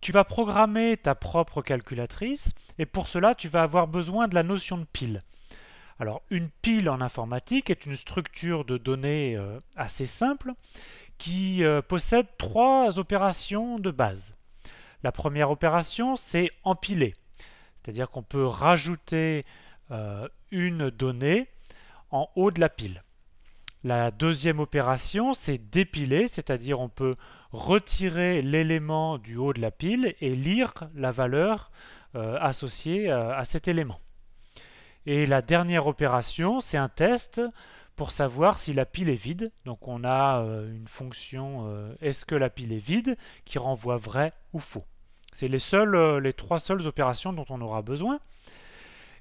Tu vas programmer ta propre calculatrice et pour cela tu vas avoir besoin de la notion de pile. Alors une pile en informatique est une structure de données assez simple qui possède trois opérations de base. La première opération c'est empiler, c'est-à-dire qu'on peut rajouter une donnée en haut de la pile. La deuxième opération, c'est dépiler, c'est-à-dire on peut retirer l'élément du haut de la pile et lire la valeur associée à cet élément. Et la dernière opération, c'est un test pour savoir si la pile est vide. Donc on a une fonction est-ce que la pile est vide qui renvoie vrai ou faux. C'est les trois seules opérations dont on aura besoin.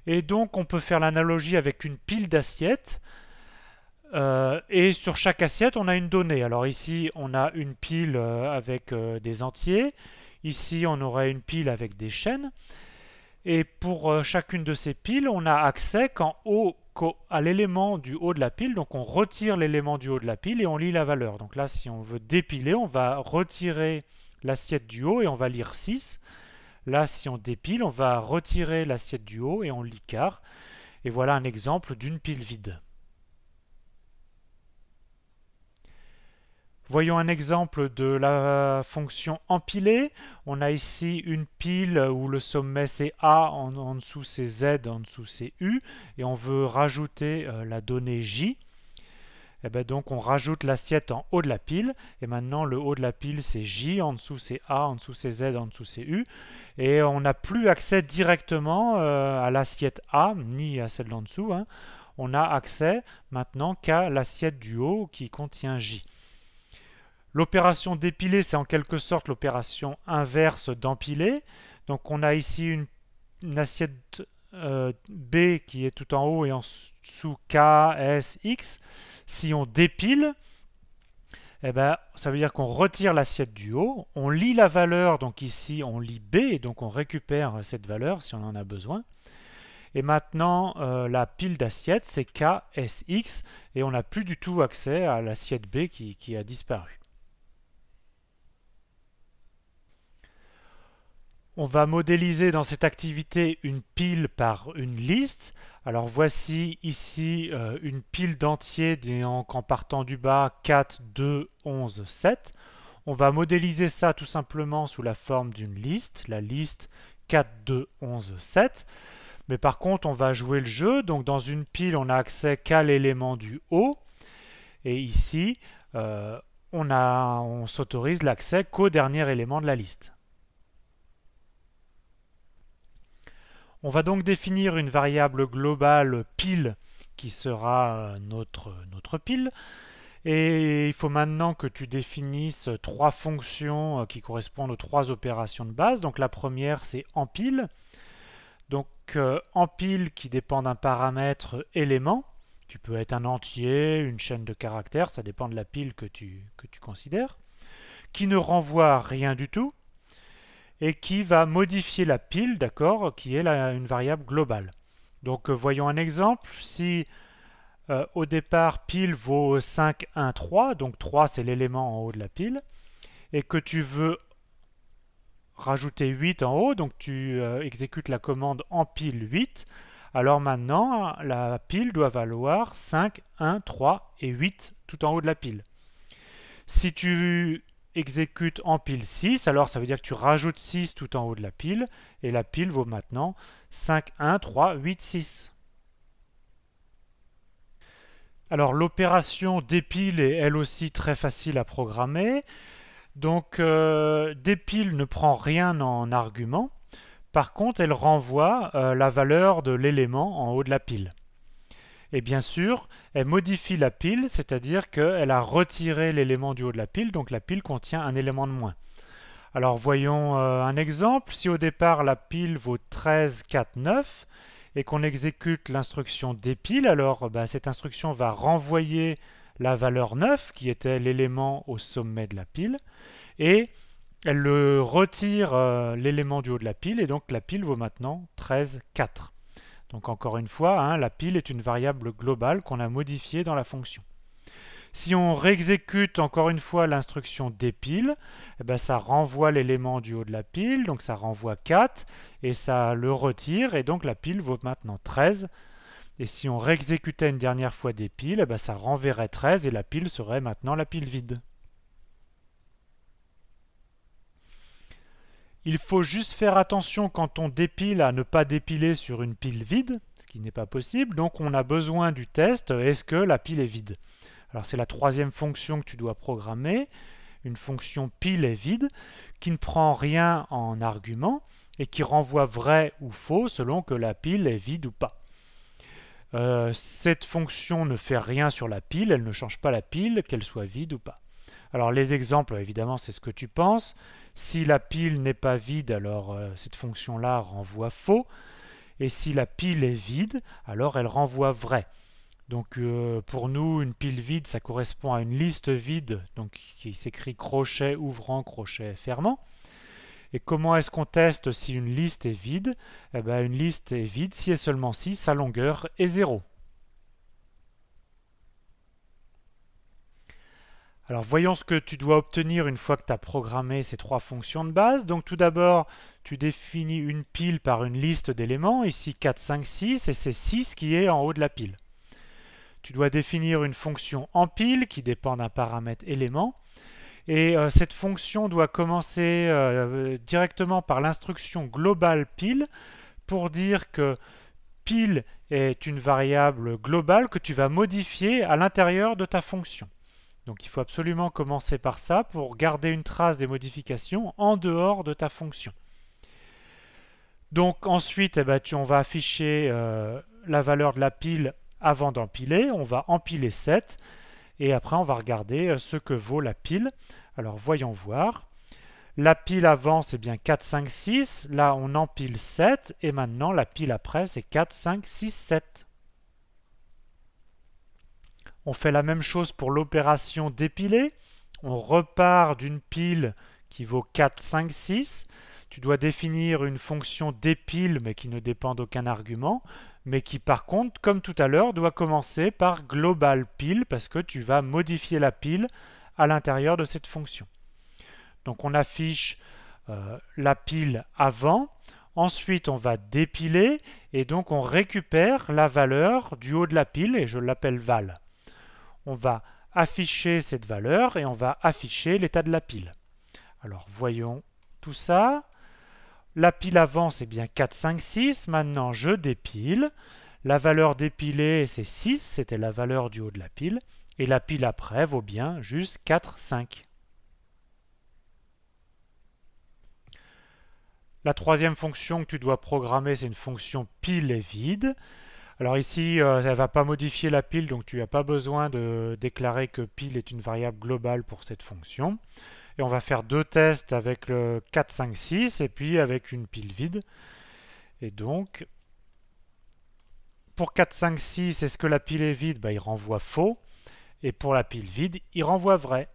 Et donc on peut faire l'analogie avec une pile d'assiettes. Et sur chaque assiette, on a une donnée. Alors ici, on a une pile avec des entiers. Ici, on aurait une pile avec des chaînes. Et pour chacune de ces piles, on a accès à l'élément du haut de la pile. Donc on retire l'élément du haut de la pile et on lit la valeur. Donc là, si on veut dépiler, on va retirer l'assiette du haut et on va lire 6. Là, si on dépile, on va retirer l'assiette du haut et on lit quart. Et voilà un exemple d'une pile vide. Voyons un exemple de la fonction empiler. On a ici une pile où le sommet c'est A, en dessous c'est Z, en dessous c'est U, et on veut rajouter la donnée J. Et bien donc on rajoute l'assiette en haut de la pile, et maintenant le haut de la pile c'est J, en dessous c'est A, en dessous c'est Z, en dessous c'est U, et on n'a plus accès directement à l'assiette A, ni à celle d'en dessous. On a accès maintenant qu'à l'assiette du haut qui contient J. L'opération dépiler, c'est en quelque sorte l'opération inverse d'empiler. Donc on a ici une assiette B qui est tout en haut et en dessous K, S, X. Si on dépile, eh ben, ça veut dire qu'on retire l'assiette du haut, on lit la valeur, donc ici on lit B, et donc on récupère cette valeur si on en a besoin. Et maintenant, la pile d'assiettes, c'est K, S, X, et on n'a plus du tout accès à l'assiette B qui a disparu. On va modéliser dans cette activité une pile par une liste. Alors voici ici une pile d'entiers en partant du bas 4, 2, 11, 7. On va modéliser ça tout simplement sous la forme d'une liste, la liste 4, 2, 11, 7. Mais par contre, on va jouer le jeu. Donc dans une pile, on a accès qu'à l'élément du haut. Et ici, on s'autorise l'accès qu'au dernier élément de la liste. On va donc définir une variable globale pile qui sera notre pile. Et il faut maintenant que tu définisses trois fonctions qui correspondent aux trois opérations de base. Donc la première c'est empile. Donc empile qui dépend d'un paramètre élément, qui peut être un entier, une chaîne de caractères, ça dépend de la pile que tu considères, qui ne renvoie à rien du tout, et qui va modifier la pile, d'accord, qui est une variable globale. Donc voyons un exemple. Si au départ pile vaut 5, 1, 3, donc 3 c'est l'élément en haut de la pile, et que tu veux rajouter 8 en haut, donc tu exécutes la commande empile 8, alors maintenant la pile doit valoir 5, 1, 3 et 8 tout en haut de la pile. Si tu exécute empile 6, alors ça veut dire que tu rajoutes 6 tout en haut de la pile, et la pile vaut maintenant 5, 1, 3, 8, 6. Alors l'opération dépile est elle aussi très facile à programmer. Donc dépile ne prend rien en argument. Par contre, elle renvoie la valeur de l'élément en haut de la pile. Et bien sûr, elle modifie la pile, c'est-à-dire qu'elle a retiré l'élément du haut de la pile, donc la pile contient un élément de moins. Alors voyons un exemple. Si au départ la pile vaut 13, 4, 9 et qu'on exécute l'instruction dépile, alors cette instruction va renvoyer la valeur 9 qui était l'élément au sommet de la pile et elle retire l'élément du haut de la pile et donc la pile vaut maintenant 13, 4. Donc encore une fois, la pile est une variable globale qu'on a modifiée dans la fonction. Si on réexécute encore une fois l'instruction dépile, eh ben ça renvoie l'élément du haut de la pile, donc ça renvoie 4, et ça le retire, et donc la pile vaut maintenant 13. Et si on réexécutait une dernière fois dépile, eh ben ça renverrait 13, et la pile serait maintenant la pile vide. Il faut juste faire attention quand on dépile à ne pas dépiler sur une pile vide, ce qui n'est pas possible, donc on a besoin du test, est-ce que la pile est vide? Alors c'est la troisième fonction que tu dois programmer, une fonction pile est vide, qui ne prend rien en argument et qui renvoie vrai ou faux selon que la pile est vide ou pas. Cette fonction ne fait rien sur la pile, elle ne change pas la pile, qu'elle soit vide ou pas. Alors les exemples, évidemment, c'est ce que tu penses. Si la pile n'est pas vide, alors cette fonction-là renvoie faux. Et si la pile est vide, alors elle renvoie vrai. Donc pour nous, une pile vide, ça correspond à une liste vide, donc qui s'écrit crochet ouvrant, crochet fermant. Et comment est-ce qu'on teste si une liste est vide? Eh bien, une liste est vide si et seulement si sa longueur est 0. Alors voyons ce que tu dois obtenir une fois que tu as programmé ces trois fonctions de base. Donc tout d'abord, tu définis une pile par une liste d'éléments, ici 4, 5, 6, et c'est 6 qui est en haut de la pile. Tu dois définir une fonction en pile qui dépend d'un paramètre élément. Et cette fonction doit commencer directement par l'instruction globale pile pour dire que pile est une variable globale que tu vas modifier à l'intérieur de ta fonction. Donc il faut absolument commencer par ça pour garder une trace des modifications en dehors de ta fonction. Donc ensuite, on va afficher la valeur de la pile avant d'empiler. On va empiler 7 et après on va regarder ce que vaut la pile. Alors voyons voir. La pile avant c'est bien 4, 5, 6. Là on empile 7 et maintenant la pile après c'est 4, 5, 6, 7. On fait la même chose pour l'opération d'épiler. On repart d'une pile qui vaut 4, 5, 6. Tu dois définir une fonction d'épile mais qui ne dépend d'aucun argument, mais qui par contre, comme tout à l'heure, doit commencer par global pile parce que tu vas modifier la pile à l'intérieur de cette fonction. Donc on affiche la pile avant, ensuite on va dépiler et donc on récupère la valeur du haut de la pile et je l'appelle val. On va afficher cette valeur et on va afficher l'état de la pile. Alors voyons tout ça. La pile avant c'est bien 4, 5, 6. Maintenant je dépile. La valeur dépilée c'est 6, c'était la valeur du haut de la pile. Et la pile après vaut bien juste 4, 5. La troisième fonction que tu dois programmer c'est une fonction pile est vide. Alors ici, elle ne va pas modifier la pile, donc tu n'as pas besoin de déclarer que pile est une variable globale pour cette fonction. Et on va faire deux tests avec le 4, 5, 6 et puis avec une pile vide. Et donc, pour 4, 5, 6, est-ce que la pile est vide? Il renvoie faux. Et pour la pile vide, il renvoie vrai.